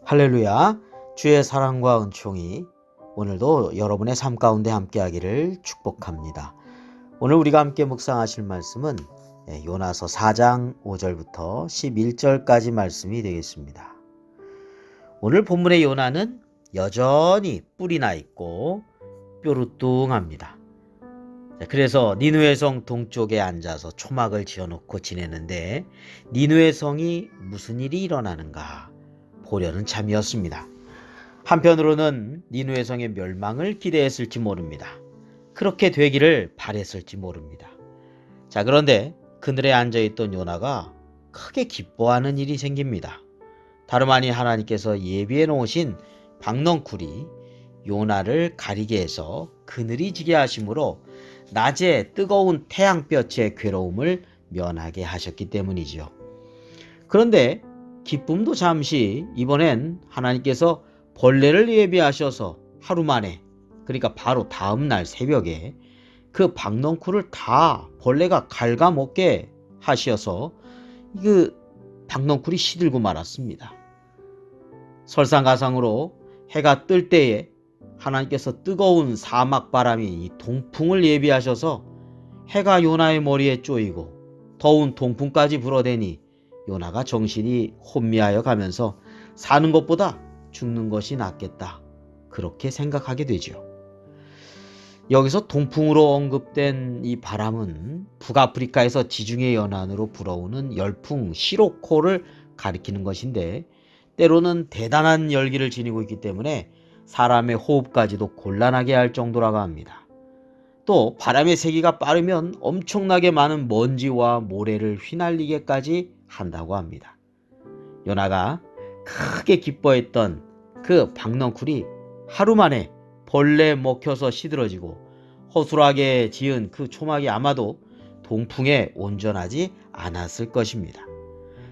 할렐루야. 주의 사랑과 은총이 오늘도 여러분의 삶 가운데 함께하기를 축복합니다. 오늘 우리가 함께 묵상하실 말씀은 요나서 4장 5절부터 11절까지 말씀이 되겠습니다. 오늘 본문의 요나는 여전히 뿔이 나 있고 뾰루뚱합니다. 그래서 니느웨 성 동쪽에 앉아서 초막을 지어놓고 지내는데 니느웨 성이 무슨 일이 일어나는가 보려는 참이었습니다. 한편으로는 니느웨 성의 멸망을 기대했을지 모릅니다. 그렇게 되기를 바랬을지 모릅니다. 그런데 그늘에 앉아있던 요나가 크게 기뻐하는 일이 생깁니다. 다름 아닌 하나님께서 예비해 놓으신 박넝쿨이 요나를 가리게 해서 그늘이 지게 하심으로 낮에 뜨거운 태양볕의 괴로움을 면하게 하셨기 때문이지요. 그런데 기쁨도 잠시 이번엔 하나님께서 벌레를 예비하셔서 하루 만에, 그러니까 바로 다음 날 새벽에 그 박넝쿨을 다 벌레가 갉아먹게 하셔서 그 박넝쿨이 시들고 말았습니다. 설상가상으로 해가 뜰 때에 하나님께서 뜨거운 사막바람이 이 동풍을 예비하셔서 해가 요나의 머리에 쪼이고 더운 동풍까지 불어대니 요나가 정신이 혼미하여 가면서 사는 것보다 죽는 것이 낫겠다, 그렇게 생각하게 되죠. 여기서 동풍으로 언급된 이 바람은 북아프리카에서 지중해 연안으로 불어오는 열풍 시로코를 가리키는 것인데, 때로는 대단한 열기를 지니고 있기 때문에 사람의 호흡까지도 곤란하게 할 정도라고 합니다. 또 바람의 세기가 빠르면 엄청나게 많은 먼지와 모래를 휘날리게까지 한다고 합니다. 요나가 크게 기뻐했던 그 박넝쿨이 하루 만에 벌레 먹혀서 시들어지고 허술하게 지은 그 초막이 아마도 동풍에 온전하지 않았을 것입니다.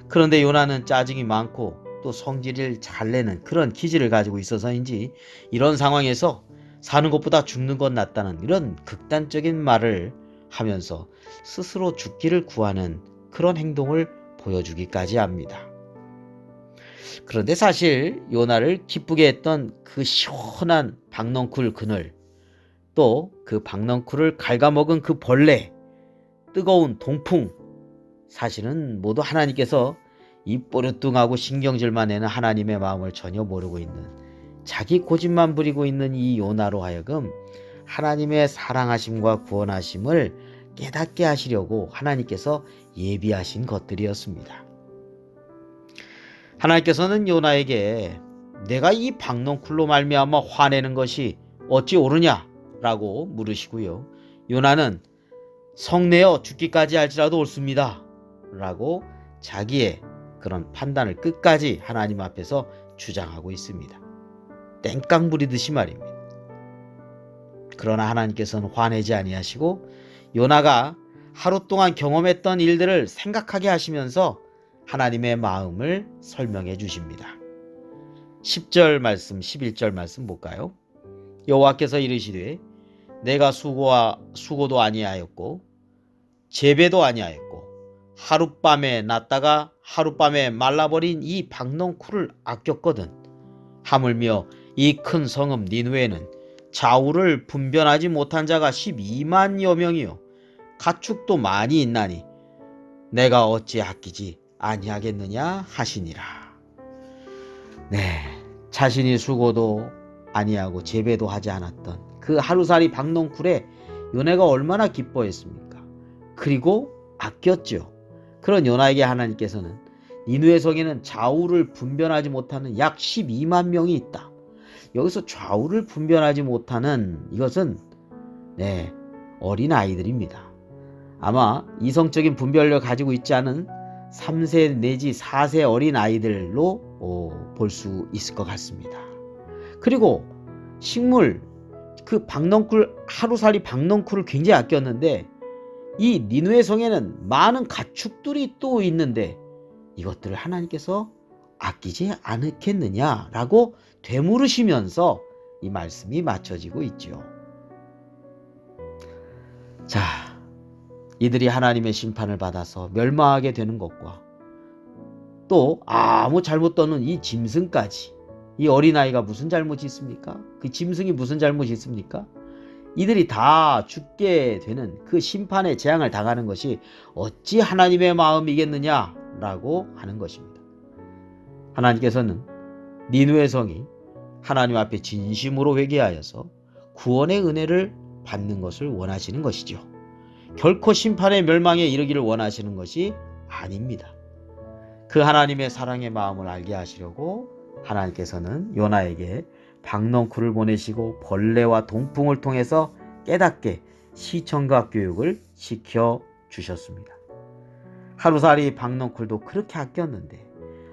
그런데 요나는 짜증이 많고 또 성질을 잘 내는 그런 기질을 가지고 있어서인지 이런 상황에서 사는 것보다 죽는 것 낫다는 이런 극단적인 말을 하면서 스스로 죽기를 구하는 그런 행동을 보여주기까지 합니다. 그런데 사실 요나를 기쁘게 했던 그 시원한 박넝쿨 그늘, 또 그 박넝쿨을 갉아먹은 그 벌레, 뜨거운 동풍, 사실은 모두 하나님께서 이 뽀르뚱하고 신경질만 내는 하나님의 마음을 전혀 모르고 있는, 자기 고집만 부리고 있는 이 요나로 하여금 하나님의 사랑하심과 구원하심을 깨닫게 하시려고 하나님께서 예비하신 것들이었습니다. 하나님께서는 요나에게 내가 이 박넝쿨로 말미암아 화내는 것이 어찌 옳으냐 라고 물으시고요. 요나는 성내어 죽기까지 할지라도 옳습니다 라고 자기의 그런 판단을 끝까지 하나님 앞에서 주장하고 있습니다. 땡깡 부리듯이 말입니다. 그러나 하나님께서는 화내지 아니하시고 요나가 하루 동안 경험했던 일들을 생각하게 하시면서 하나님의 마음을 설명해 주십니다. 10절 말씀, 11절 말씀 볼까요? 여호와께서 이르시되 내가 수고도 아니하였고 재배도 아니하였고 하룻밤에 났다가 하룻밤에 말라버린 이 박넝쿨을 아꼈거든. 하물며 이 큰 성읍 니느웨는 좌우를 분변하지 못한 자가 12만여 명이요 가축도 많이 있나니 내가 어찌 아끼지 아니하겠느냐 하시니라. 자신이 수고도 아니하고 재배도 하지 않았던 그 하루살이 박넝쿨에 요나가 얼마나 기뻐했습니까? 그리고 아꼈죠. 그런 요나에게 하나님께서는 니느웨 성에는 좌우를 분변하지 못하는 약 12만 명이 있다. 여기서 좌우를 분변하지 못하는 이것은 어린 아이들입니다. 아마 이성적인 분별력을 가지고 있지 않은 3세 내지 4세 어린 아이들로 볼 수 있을 것 같습니다. 그리고 식물, 그 박넝쿨, 하루살이 박넝쿨을 굉장히 아꼈는데 이 니느웨 성에는 많은 가축들이 또 있는데 이것들을 하나님께서 아끼지 않겠느냐라고 되물으시면서 이 말씀이 맞춰지고 있죠. 이들이 하나님의 심판을 받아서 멸망하게 되는 것과 또 아무 잘못도 없는 이 짐승까지, 이 어린아이가 무슨 잘못이 있습니까? 그 짐승이 무슨 잘못이 있습니까? 이들이 다 죽게 되는 그 심판의 재앙을 당하는 것이 어찌 하나님의 마음이겠느냐라고 하는 것입니다. 하나님께서는 니느웨 성이 하나님 앞에 진심으로 회개하여서 구원의 은혜를 받는 것을 원하시는 것이죠. 결코 심판의 멸망에 이르기를 원하시는 것이 아닙니다. 그 하나님의 사랑의 마음을 알게 하시려고 하나님께서는 요나에게 박넝쿨을 보내시고 벌레와 동풍을 통해서 깨닫게 시청각 교육을 시켜 주셨습니다. 하루살이 박넝쿨도 그렇게 아꼈는데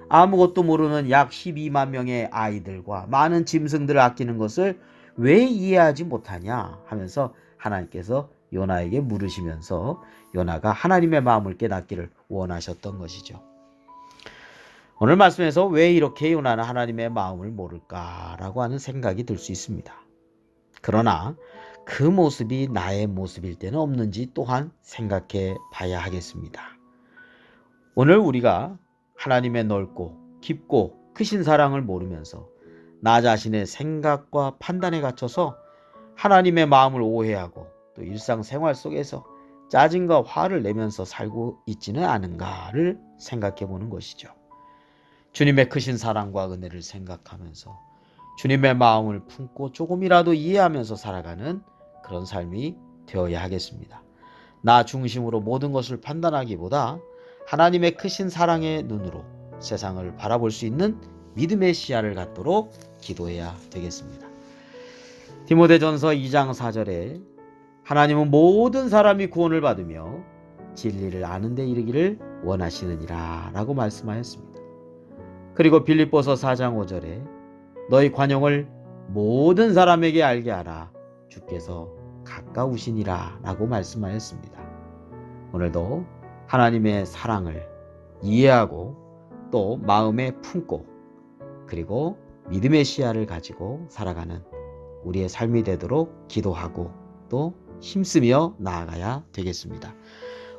아무것도 모르는 약 12만 명의 아이들과 많은 짐승들을 아끼는 것을 왜 이해하지 못하냐 하면서 하나님께서 요나에게 물으시면서 요나가 하나님의 마음을 깨닫기를 원하셨던 것이죠. 오늘 말씀에서 왜 이렇게 요나는 하나님의 마음을 모를까라고 하는 생각이 들 수 있습니다. 그러나 그 모습이 나의 모습일 때는 없는지 또한 생각해 봐야 하겠습니다. 오늘 우리가 하나님의 넓고 깊고 크신 사랑을 모르면서 나 자신의 생각과 판단에 갇혀서 하나님의 마음을 오해하고 또 일상생활 속에서 짜증과 화를 내면서 살고 있지는 않은가를 생각해 보는 것이죠. 주님의 크신 사랑과 은혜를 생각하면서 주님의 마음을 품고 조금이라도 이해하면서 살아가는 그런 삶이 되어야 하겠습니다. 나 중심으로 모든 것을 판단하기보다 하나님의 크신 사랑의 눈으로 세상을 바라볼 수 있는 믿음의 시야를 갖도록 기도해야 되겠습니다. 디모데전서 2장 4절에 하나님은 모든 사람이 구원을 받으며 진리를 아는 데 이르기를 원하시느니라 라고 말씀하였습니다. 그리고 빌립보서 4장 5절에 너희 관용을 모든 사람에게 알게 하라 주께서 가까우시니라 라고 말씀하였습니다. 오늘도 하나님의 사랑을 이해하고 또 마음에 품고 그리고 믿음의 시야를 가지고 살아가는 우리의 삶이 되도록 기도하고 또 힘쓰며 나아가야 되겠습니다.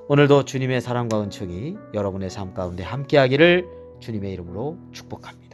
오늘도 주님의 사랑과 은총이 여러분의 삶 가운데 함께하기를 주님의 이름으로 축복합니다.